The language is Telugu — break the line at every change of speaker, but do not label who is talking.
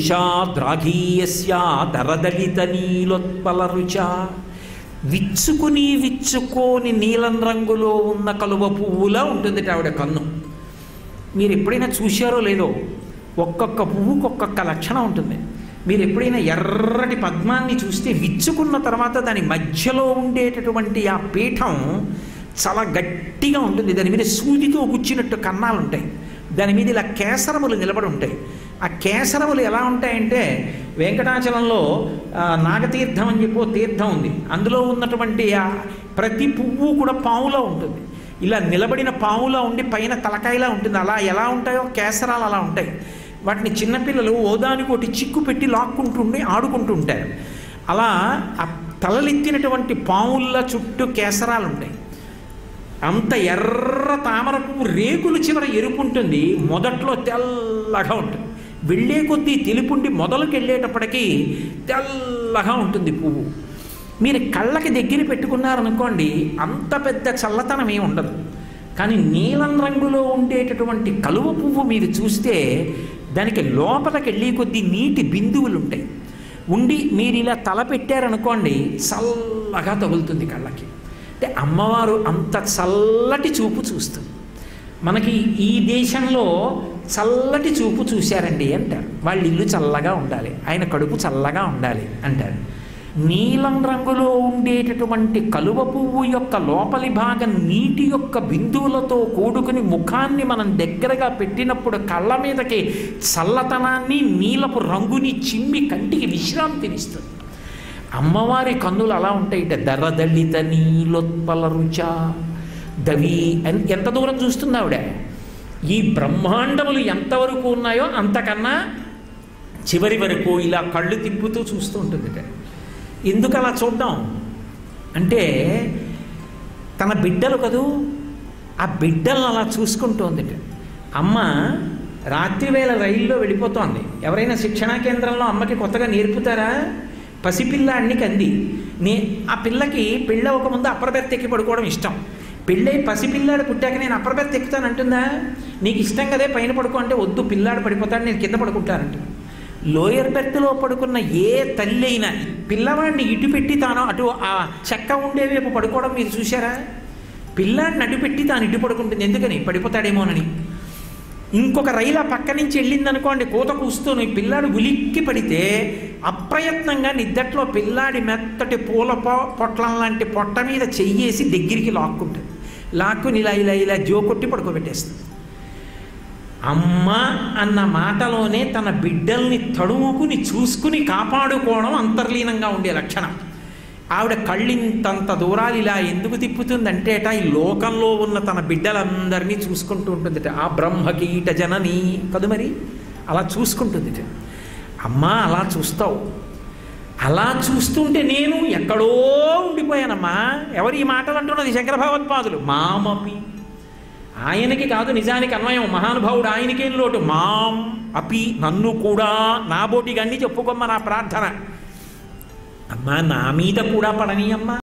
వృషా ద్రాఘీయస్య దరదలిత నీలోత్పల రుచ. విచ్చుకుని విచ్చుకోని నీలం రంగులో ఉన్న కలువ పువ్వులా ఉంటుంది ఆవిడ కన్ను. మీరు ఎప్పుడైనా చూశారో లేదో, ఒక్కొక్క పువ్వుకి ఒక్కొక్క లక్షణం ఉంటుంది. మీరు ఎప్పుడైనా ఎర్రటి పద్మాన్ని చూస్తే విచ్చుకున్న తర్వాత దాని మధ్యలో ఉండేటటువంటి ఆ పీఠం చాలా గట్టిగా ఉంటుంది. దాని మీద సూదితో గుచ్చినట్టు కన్నాలు ఉంటాయి. దాని మీద ఇలా కేసరములు నిలబడి ఉంటాయి. ఆ కేసరములు ఎలా ఉంటాయంటే, వెంకటాచలంలో నాగతీర్థం అని చెప్పి తీర్థం ఉంది. అందులో ఉన్నటువంటి ఆ ప్రతి పువ్వు కూడా పావులో ఉంటుంది. ఇలా నిలబడిన పావులా ఉండి పైన తలకాయలా ఉంటుంది. అలా ఎలా ఉంటాయో కేసరాలు అలా ఉంటాయి. వాటిని చిన్నపిల్లలు ఓదానికి ఒకటి చిక్కు పెట్టి లాక్కుంటుండి ఆడుకుంటూ ఉంటారు. అలా ఆ తలలెత్తినటువంటి పావుల చుట్టూ కేసరాలు ఉంటాయి. అంత ఎర్ర తామర పువ్వు రేకుల చివర ఎరుపు ఉంటుంది, మొదట్లో తెల్లగా ఉంటుంది. వెళ్ళే కొద్దీ తెలుపుండి మొదలుకి వెళ్ళేటప్పటికీ తెల్లగా ఉంటుంది పువ్వు. మీరు కళ్ళకి దగ్గర పెట్టుకున్నారనుకోండి, అంత పెద్ద చల్లతనం ఏమి ఉండదు. కానీ నీలం రంగులో ఉండేటటువంటి కలువ పువ్వు మీరు చూస్తే దానికి లోపలికి వెళ్ళే కొద్దీ నీటి బిందువులు ఉంటాయి. ఉండి మీరు ఇలా తల పెట్టారనుకోండి, చల్లగా తగులుతుంది కళ్ళకి. అంటే అమ్మవారు అంత చల్లటి చూపు చూస్తుంది. మనకి ఈ దేశంలో చల్లటి చూపు చూశారండి అంటారు. వాళ్ళ ఇల్లు చల్లగా ఉండాలి, ఆయన కడుపు చల్లగా ఉండాలి అంటారు. నీలం రంగులో ఉండేటటువంటి కలువ పువ్వు యొక్క లోపలి భాగం నీటి యొక్క బిందువులతో కూడుకుని ముఖాన్ని మనం దగ్గరగా పెట్టినప్పుడు కళ్ళ మీదకి చల్లతనాన్ని నీలపు రంగుని చిమ్మి కంటికి విశ్రాంతినిస్తుంది. అమ్మవారి కన్నులు అలా ఉంటాయిట. దరదలిత నీలోత్పల రుచ దవి అని ఎంత దూరం చూస్తుంది ఆవిడ. ఈ బ్రహ్మాండములు ఎంతవరకు ఉన్నాయో అంతకన్నా చివరి వరకు ఇలా కళ్ళు తిప్పుతూ చూస్తూ ఉంటుందిట. ఎందుకు అలా చూద్దాం అంటే, తన బిడ్డలు కదూ, ఆ బిడ్డలను అలా చూసుకుంటోందిట. అమ్మ రాత్రివేళ రైల్లో వెళ్ళిపోతోంది. ఎవరైనా శిక్షణా కేంద్రంలో అమ్మకి కొత్తగా నేర్పుతారా? పసిపిల్లాడిని కంది. ఆ పిల్లకి పెళ్ళి అవ్వకముందు అప్పర్ బెర్త్ ఎక్కి పడుకోవడం ఇష్టం. పెళ్ళై పసిపిల్లాడు పుట్టాక నేను అప్పర్ బెర్త్ ఎక్కుతాను అంటుందా? నీకు ఇష్టం కదే పైన పడుకో అంటే, వద్దు పిల్లాడు పడిపోతాడు, నేను కింద పడుకుంటానంట. లోయర్ బెర్త్లో పడుకున్న ఏ తల్లి అయినా పిల్లవాడిని ఇటు పెట్టి తాను అటు ఆ చెక్క ఉండే వైపు పడుకోవడం మీరు చూసారా? పిల్లాడిని అటు పెట్టి తాను ఇటు పడుకుంటుంది. ఎందుకని? పడిపోతాడేమోనని. ఇంకొక రైలు ఆ పక్క నుంచి వెళ్ళిందనుకోండి, కూత కూస్తూనే పిల్లాడు ఉలిక్కి పడితే అప్రయత్నంగా నిద్దట్లో పిల్లాడి మెత్తటి పూల పొట్లం లాంటి పొట్ట మీద చెయ్యేసి దగ్గరికి లాక్కుంటుంది. లాక్కుని ఇలా ఇలా ఇలా జోకొట్టి పడుకోబెట్టేస్తుంది. అమ్మ అన్న మాటలోనే తన బిడ్డల్ని తడుముకుని చూసుకుని కాపాడుకోవడం అంతర్లీనంగా ఉండే లక్షణం. ఆవిడ కళ్ళింతంత దూరాలు ఇలా ఎందుకు తిప్పుతుందంటేట, ఈ లోకంలో ఉన్న తన బిడ్డలందరినీ చూసుకుంటూ ఉంటుందిట. ఆ బ్రహ్మకీట జనని కదు మరి, అలా చూసుకుంటుందిట. అమ్మ అలా చూస్తావు, అలా చూస్తుంటే నేను ఎక్కడో ఉండిపోయానమ్మా. ఎవరు ఈ మాటలు అంటున్నది? శంకర భగవత్పాదులు. మామపి, ఆయనకి కాదు నిజానికి అన్వయం, మహానుభావుడు ఆయనకేం లోటు. మాం అపి, నన్ను కూడా నా బోటిగండి చెప్పుకోమ్మ నా ప్రార్థన. అమ్మా నా మీద కూడా పడని అమ్మా.